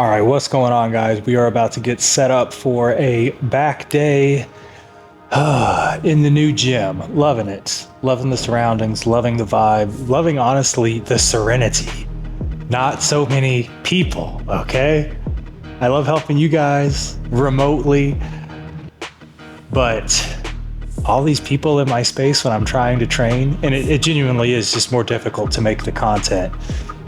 All right, what's going on, guys? We are about to get set up for a back day in the new gym. Loving it. Loving the surroundings, loving the vibe, loving, honestly, the serenity. Not so many people, okay? I love helping you guys remotely, but all these people in my space when I'm trying to train, and it genuinely is just more difficult to make the content.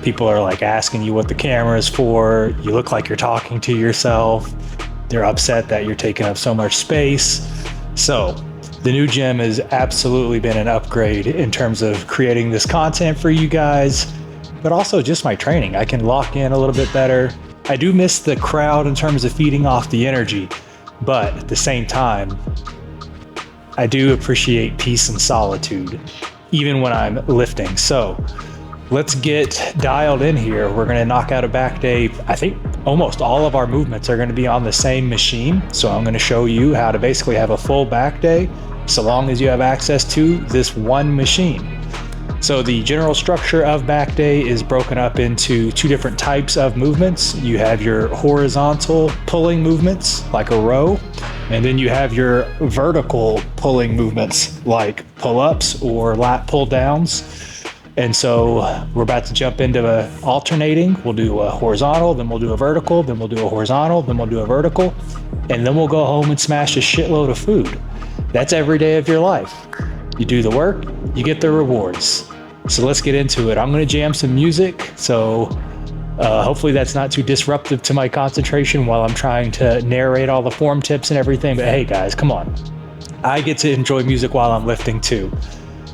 People are like asking you what the camera is for. You look like you're talking to yourself. They're upset that you're taking up so much space. So the new gym has absolutely been an upgrade in terms of creating this content for you guys, but also just my training. I can lock in a little bit better. I do miss the crowd in terms of feeding off the energy, but at the same time, I do appreciate peace and solitude, even when I'm lifting. So let's get dialed in here. We're going to knock out a back day. I think almost all of our movements are going to be on the same machine. So I'm going to show you how to basically have a full back day so long as you have access to this one machine. So the general structure of back day is broken up into two different types of movements. You have your horizontal pulling movements like a row, and then you have your vertical pulling movements like pull-ups or lat pull downs. And so we're about to jump into alternating. We'll do a horizontal, then we'll do a vertical, then we'll do a horizontal, then we'll do a vertical, and then we'll go home and smash a shitload of food. That's every day of your life. You do the work, you get the rewards. So let's get into it. I'm going to jam some music, so hopefully that's not too disruptive to my concentration while I'm trying to narrate all the form tips and everything. But hey guys, come on. I get to enjoy music while I'm lifting too.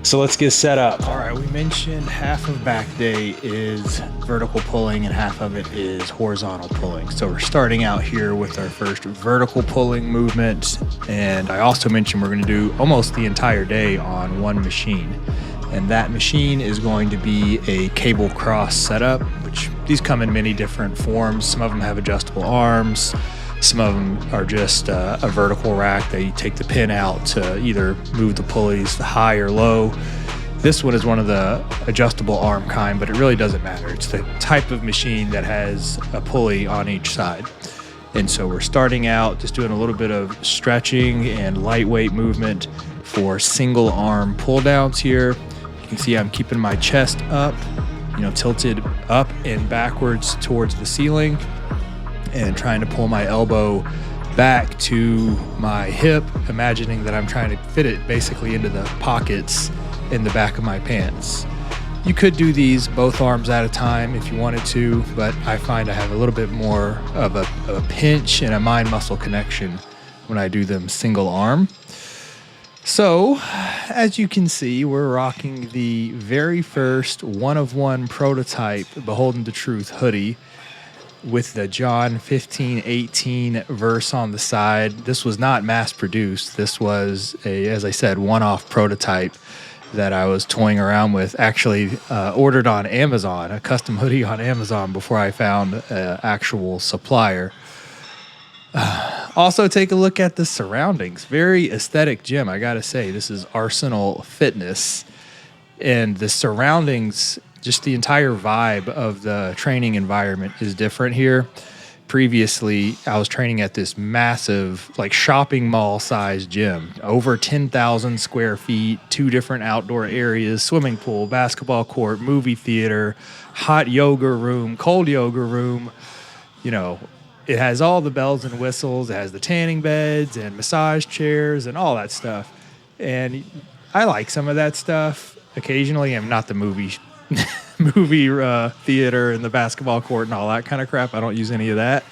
So let's get set up. All right, we mentioned half of back day is vertical pulling and half of it is horizontal pulling. So we're starting out here with our first vertical pulling movement. And I also mentioned we're going to do almost the entire day on one machine. And that machine is going to be a cable cross setup, which these come in many different forms. Some of them have adjustable arms. Some of them are just a vertical rack that you take the pin out to either move the pulleys high or low. This one is one of the adjustable arm kind, but it really doesn't matter. It's the type of machine that has a pulley on each side. And so we're starting out just doing a little bit of stretching and lightweight movement for single arm pull downs here. You can see I'm keeping my chest up, tilted up and backwards towards the ceiling, and trying to pull my elbow back to my hip, imagining that I'm trying to fit it basically into the pockets in the back of my pants. You could do these both arms at a time if you wanted to, but I find I have a little bit more of a pinch and a mind muscle connection when I do them single arm. So, as you can see, we're rocking the very first one-of-one prototype Beholden to Truth hoodie with the John 15:18 verse on the side. This was not mass-produced. This was as I said, one-off prototype that I was toying around with. Actually, ordered on Amazon, a custom hoodie on Amazon before I found an actual supplier. Also, take a look at the surroundings. Very aesthetic gym, I gotta say. This is Arsenal Fitness. And the surroundings, just the entire vibe of the training environment is different here. Previously, I was training at this massive, shopping mall-sized gym. Over 10,000 square feet, 2 different outdoor areas, swimming pool, basketball court, movie theater, hot yoga room, cold yoga room, It has all the bells and whistles. It has the tanning beds and massage chairs and all that stuff. And I like some of that stuff. Occasionally, I'm not the movie theater and the basketball court and all that kind of crap. I don't use any of that.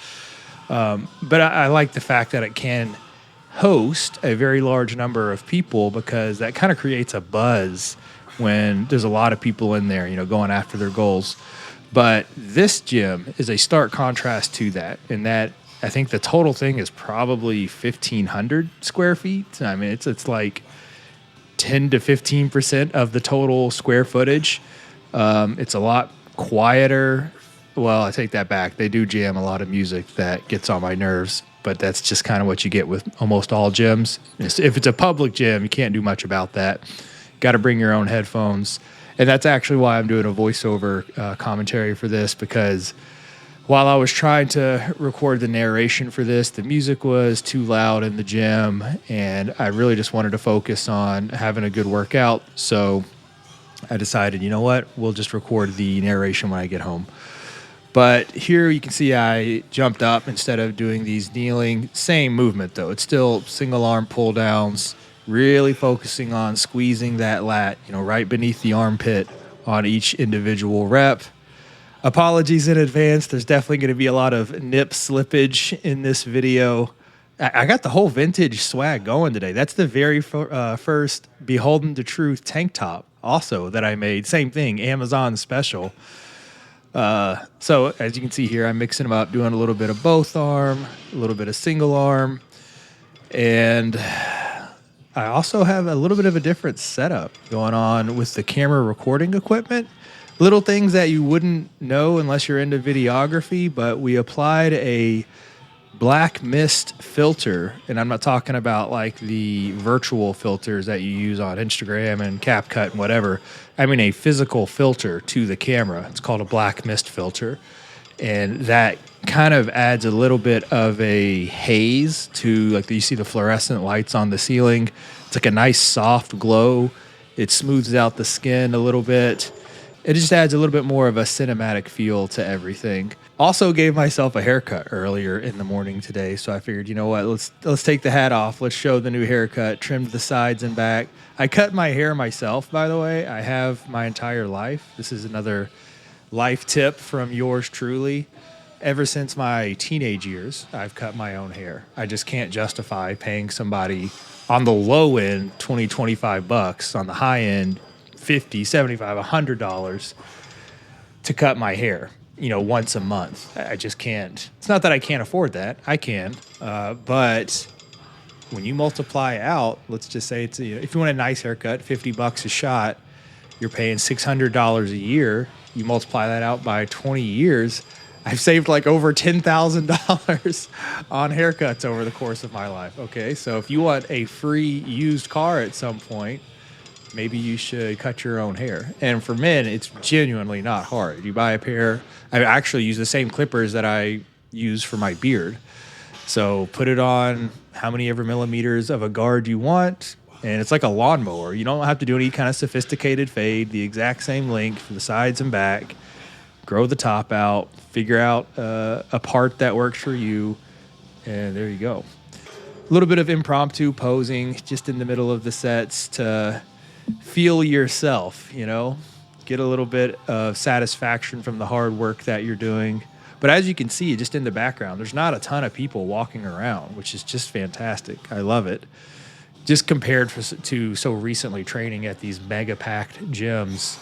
But I like the fact that it can host a very large number of people, because that kind of creates a buzz when there's a lot of people in there, going after their goals. But this gym is a stark contrast to that, in that I think the total thing is probably 1,500 square feet. I mean, it's like 10 to 15% of the total square footage. It's a lot quieter. Well, I take that back. They do jam a lot of music that gets on my nerves, but that's just kind of what you get with almost all gyms. If it's a public gym, you can't do much about that. Got to bring your own headphones. And that's actually why I'm doing a voiceover commentary for this, because While I was trying to record the narration for this, the music was too loud in the gym, and I really just wanted to focus on having a good workout. So I decided, you know what, we'll just record the narration when I get home. But here you can see I jumped up instead of doing these kneeling. Same movement though. It's still single arm pull downs, really focusing on squeezing that lat, right beneath the armpit on each individual rep. Apologies in advance. There's definitely going to be a lot of nip slippage in this video. I got the whole vintage swag going today. That's the very first Beholden to Truth tank top also that I made. Same thing, Amazon special. So as you can see here, I'm mixing them up, doing a little bit of both arm, a little bit of single arm, and I also have a little bit of a different setup going on with the camera recording equipment. Little things that you wouldn't know unless you're into videography, but we applied a black mist filter, and I'm not talking about like the virtual filters that you use on Instagram and CapCut and whatever. I mean a physical filter to the camera. It's called a black mist filter, and that kind of adds a little bit of a haze to, like, you see the fluorescent lights on the ceiling. It's like a nice soft glow. It smooths out the skin a little bit. It just adds a little bit more of a cinematic feel to everything. Also gave myself a haircut earlier in the morning today, so I figured, you know what, let's take the hat off. Let's show the new haircut. Trimmed the sides and back. I cut my hair myself, by the way. I have my entire life. This is another life tip from yours truly. Ever since my teenage years, I've cut my own hair. I just can't justify paying somebody on the low end $20-25, on the high end $50, $75, $100 to cut my hair, once a month. I just can't. It's not that I can't afford that. I can. But when you multiply out, let's just say it's, if you want a nice haircut, $50 a shot, you're paying $600 a year. You multiply that out by 20 years. I've saved like over $10,000 on haircuts over the course of my life. Okay. So if you want a free used car at some point, maybe you should cut your own hair. And for men, it's genuinely not hard. You buy a pair. I actually use the same clippers that I use for my beard. So put it on how many ever millimeters of a guard you want, and it's like a lawnmower. You don't have to do any kind of sophisticated fade. The exact same length for the sides and back. Grow the top out. Figure out a part that works for you, and there you go. A little bit of impromptu posing just in the middle of the sets to feel yourself, get a little bit of satisfaction from the hard work that you're doing. But as you can see, just in the background, there's not a ton of people walking around, which is just fantastic. I love it. Just compared to so recently training at these mega packed gyms,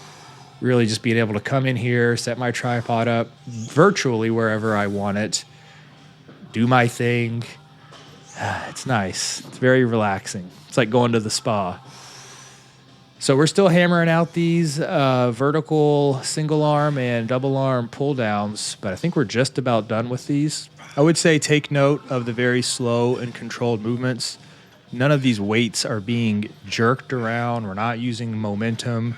really just being able to come in here, set my tripod up virtually wherever I want it, do my thing. It's nice. It's very relaxing. It's like going to the spa. So we're still hammering out these vertical single arm and double arm pull downs, but I think we're just about done with these. I would say take note of the very slow and controlled movements. None of these weights are being jerked around. We're not using momentum.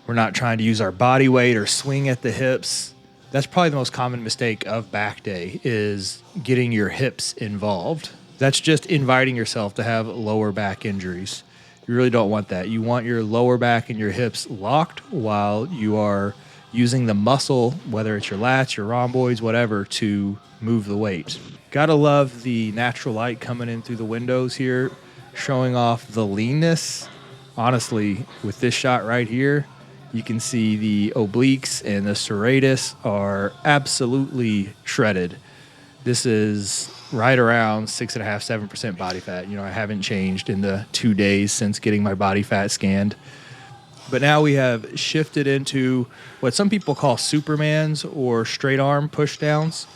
We're not trying to use our body weight or swing at the hips. That's probably the most common mistake of back day, is getting your hips involved. That's just inviting yourself to have lower back injuries. You really don't want that. You want your lower back and your hips locked while you are using the muscle, whether it's your lats, your rhomboids, whatever, to move the weight. Gotta love the natural light coming in through the windows here, showing off the leanness. Honestly, with this shot right here, you can see the obliques and the serratus are absolutely shredded. This is right around 6.5%, 7% body fat. I haven't changed in the 2 days since getting my body fat scanned. But now we have shifted into what some people call Supermans or straight arm push downs.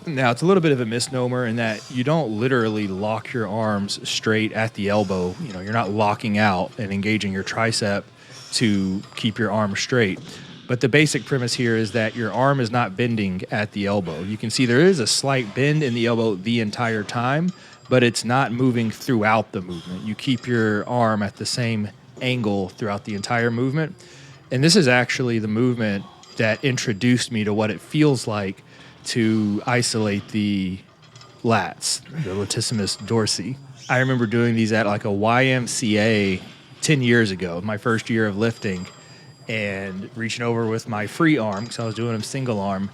Now, it's a little bit of a misnomer in that you don't literally lock your arms straight at the elbow. You're not locking out and engaging your tricep to keep your arm straight. But the basic premise here is that your arm is not bending at the elbow. You can see there is a slight bend in the elbow the entire time, but it's not moving throughout the movement. You keep your arm at the same angle throughout the entire movement. And this is actually the movement that introduced me to what it feels like to isolate the lats, the latissimus dorsi. I remember doing these at like a YMCA 10 years ago, my first year of lifting, and reaching over with my free arm because I was doing them single arm,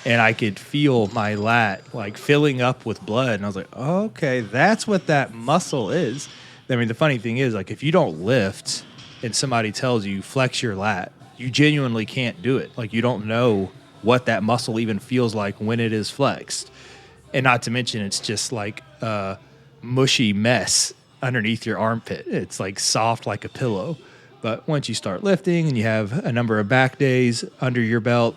and I could feel my lat like filling up with blood. And I was like, oh, okay, that's what that muscle is. I mean, the funny thing is, like, if you don't lift and somebody tells you flex your lat, you genuinely can't do it. Like, you don't know what that muscle even feels like when it is flexed. And not to mention, it's just like a mushy mess underneath your armpit. It's like soft like a pillow. But once you start lifting and you have a number of back days under your belt,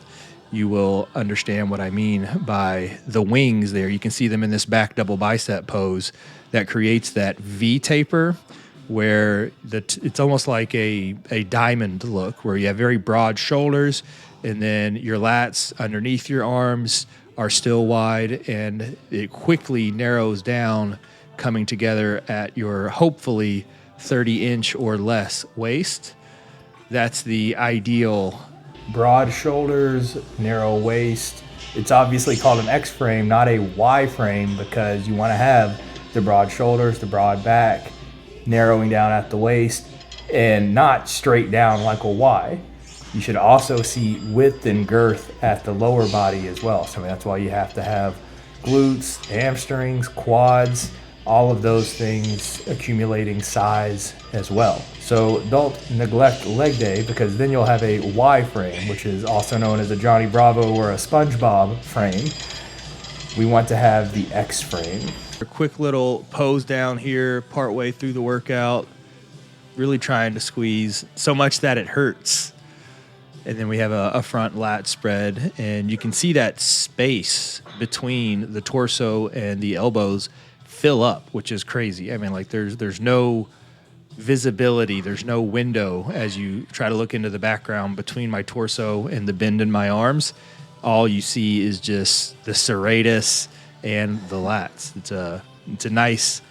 you will understand what I mean by the wings there. You can see them in this back double bicep pose that creates that V taper where it's almost like a diamond look where you have very broad shoulders and then your lats underneath your arms are still wide, and it quickly narrows down, coming together at your hopefully 30-inch or less waist. That's the ideal. Broad shoulders, narrow waist. It's obviously called an X frame, not a Y frame, because you want to have the broad shoulders, the broad back, narrowing down at the waist, and not straight down like a Y. You should also see width and girth at the lower body as well. So that's why you have to have glutes, hamstrings, quads, all of those things accumulating size as well. So don't neglect leg day, because then you'll have a Y frame, which is also known as a Johnny Bravo or a SpongeBob frame. We want to have the X frame. A quick little pose down here partway through the workout, really trying to squeeze so much that it hurts. And then we have a front lat spread, and you can see that space between the torso and the elbows fill up, which is crazy. I mean, like there's no visibility, there's no window as you try to look into the background between my torso and the bend in my arms. All you see is just the serratus and the lats. It's a nice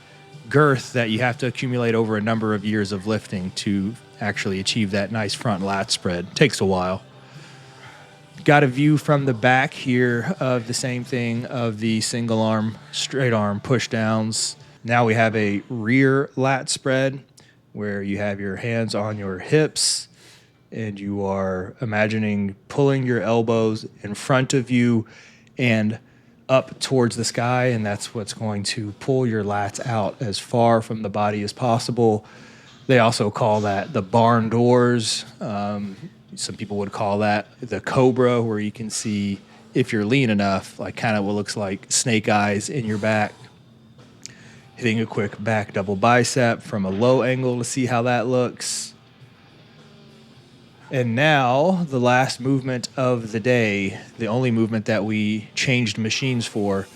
girth that you have to accumulate over a number of years of lifting to actually achieve that nice front lat spread. Takes a while. Got a view from the back here of the same thing, of the single arm, straight arm push downs. Now we have a rear lat spread where you have your hands on your hips and you are imagining pulling your elbows in front of you and up towards the sky, and that's what's going to pull your lats out as far from the body as possible. They also call that the barn doors. Some people would call that the cobra, where you can see, if you're lean enough, like kind of what looks like snake eyes in your back. Hitting a quick back double bicep from a low angle to see how that looks. And now the last movement of the day, the only movement that we changed machines for.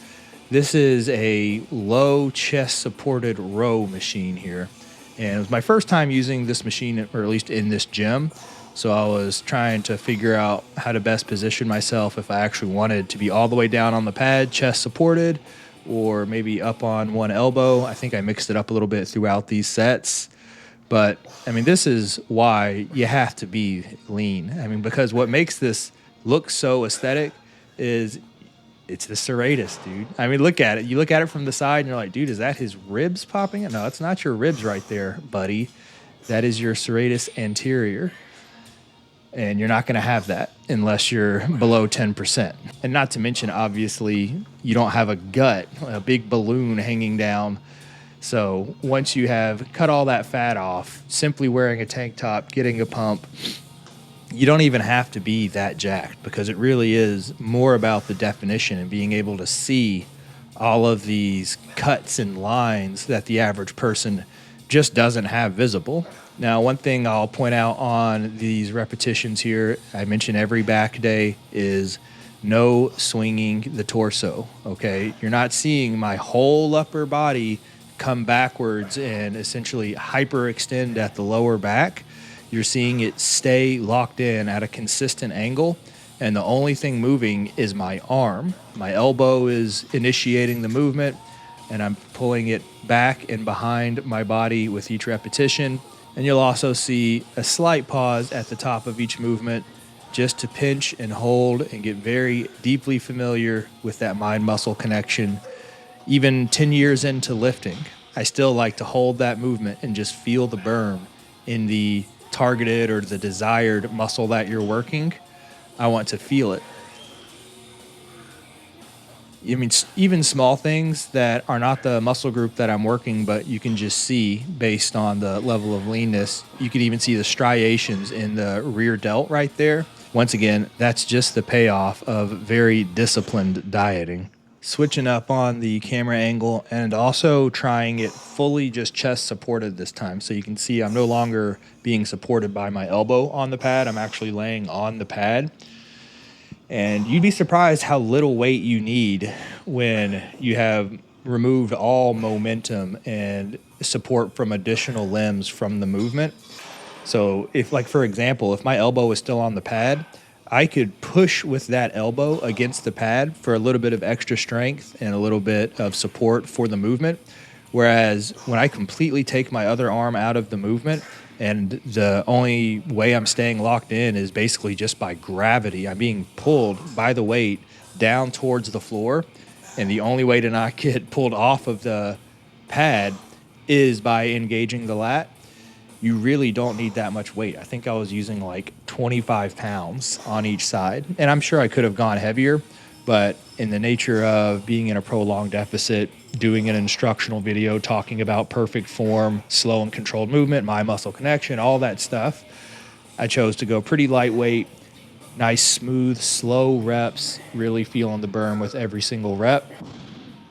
This is a low chest supported row machine here. And it was my first time using this machine, or at least in this gym. So I was trying to figure out how to best position myself if I actually wanted to be all the way down on the pad, chest supported, or maybe up on one elbow. I think I mixed it up a little bit throughout these sets. But, I mean, this is why you have to be lean. I mean, because what makes this look so aesthetic is it's the serratus, dude. I mean, look at it. You look at it from the side and you're like, dude, is that his ribs popping? No, it's not your ribs right there, buddy. That is your serratus anterior. And you're not going to have that unless you're below 10%. And not to mention, obviously, you don't have a gut, a big balloon hanging down. So once you have cut all that fat off, simply wearing a tank top, getting a pump, you don't even have to be that jacked, because it really is more about the definition and being able to see all of these cuts and lines that the average person just doesn't have visible. Now, one thing I'll point out on these repetitions here, I mentioned every back day, is no swinging the torso, okay? You're not seeing my whole upper body come backwards and essentially hyperextend at the lower back. You're seeing it stay locked in at a consistent angle, and the only thing moving is my arm. My elbow is initiating the movement, and I'm pulling it back and behind my body with each repetition. And you'll also see a slight pause at the top of each movement just to pinch and hold and get very deeply familiar with that mind-muscle connection. Even 10 years into lifting, I still like to hold that movement and just feel the burn in the targeted or the desired muscle that you're working. I want to feel it. I mean, even small things that are not the muscle group that I'm working, but you can just see based on the level of leanness. You can even see the striations in the rear delt right there. Once again, that's just the payoff of very disciplined dieting. Switching up on the camera angle and also trying it fully just chest supported this time. So you can see I'm no longer being supported by my elbow on the pad. I'm actually laying on the pad. And you'd be surprised how little weight you need when you have removed all momentum and support from additional limbs from the movement. So if, like, for example, if my elbow is still on the pad, I could push with that elbow against the pad for a little bit of extra strength and a little bit of support for the movement. Whereas when I completely take my other arm out of the movement, and the only way I'm staying locked in is basically just by gravity. I'm being pulled by the weight down towards the floor. And the only way to not get pulled off of the pad is by engaging the lat. You really don't need that much weight. I think I was using like 25 pounds on each side. And I'm sure I could have gone heavier, but in the nature of being in a prolonged deficit, doing an instructional video talking about perfect form, slow and controlled movement, mind muscle connection, all that stuff, I chose to go pretty lightweight, nice, smooth, slow reps, really feeling the burn with every single rep.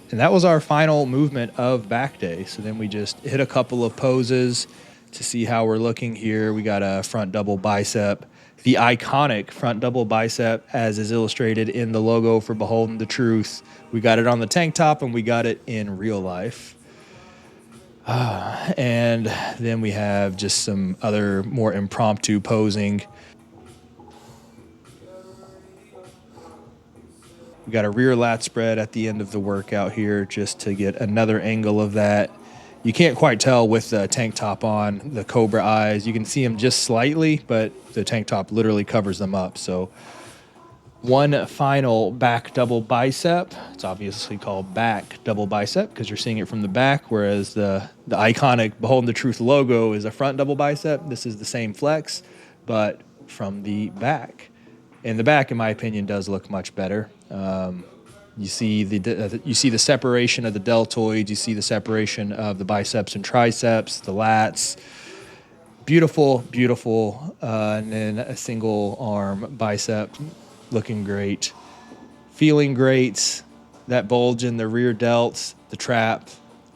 And that was our final movement of back day. So then we just hit a couple of poses to see how we're looking here. We got a front double bicep, the iconic front double bicep as is illustrated in the logo for Beholding the Truth. We got it on the tank top and we got it in real life. And then we have just some other more impromptu posing. We got a rear lat spread at the end of the workout here just to get another angle of that. You can't quite tell with the tank top on, the cobra eyes. You can see them just slightly, but the tank top literally covers them up. So one final back double bicep. It's obviously called back double bicep because you're seeing it from the back, whereas the iconic Beholding the Truth logo is a front double bicep. This is the same flex, but from the back. And the back, in my opinion, does look much better. You see the separation of the deltoids. You see the separation of the biceps and triceps, the lats. Beautiful, beautiful. And then a single arm bicep looking great. Feeling great. That bulge in the rear delts, the trap.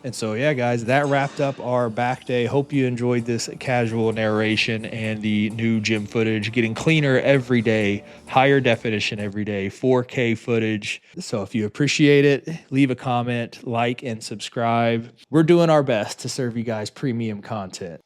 And so, yeah, guys, that wrapped up our back day. Hope you enjoyed this casual narration and the new gym footage, getting cleaner every day, higher definition every day, 4K footage. So if you appreciate it, leave a comment, like, and subscribe. We're doing our best to serve you guys premium content.